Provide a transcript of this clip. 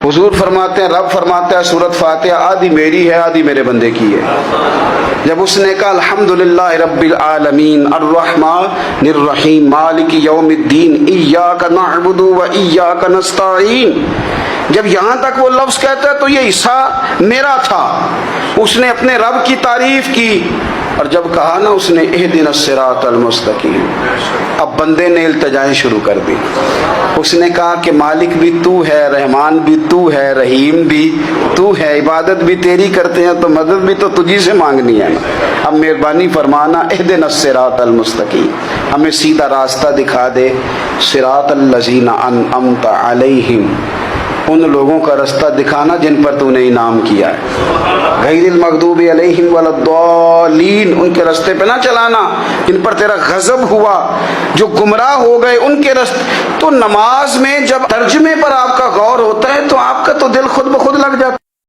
حضور فرماتے ہیں، رب فرماتا ہے سورۃ فاتحہ آدھی میری ہے آدھی میرے بندے کی ہے۔ جب اس نے کہا الحمدللہ رب العالمین الرحمن الرحیم مالک یوم الدین ایاک نعبد و ایاک نستعین، جب یہاں تک وہ لفظ کہتا ہے تو یہ حصہ میرا تھا۔ اس نے اپنے رب کی تعریف کی، اور جب کہا نا اس نے اہدنا الصراط المستقیم، اب بندے نے التجائیں شروع کر دی۔ اس نے کہا کہ مالک بھی تو ہے، رحمان بھی تو ہے، رحیم بھی تو ہے، عبادت بھی تیری کرتے ہیں تو مدد بھی تو تجھی سے مانگنی ہے نا۔ اب مہربانی فرمانا اہدنا الصراط المستقیم، ہمیں سیدھا راستہ دکھا دے، صراط الذین انعمت علیہم، ان لوگوں کا رستہ دکھانا جن پر تو نے انعام کیا ہے، غیر المغضوب علیہم ولا الضالین، ان کے رستے پہ نہ چلانا جن پر تیرا غضب ہوا، جو گمراہ ہو گئے ان کے رستے۔ تو نماز میں جب ترجمے پر آپ کا غور ہوتا ہے تو آپ کا تو دل خود بخود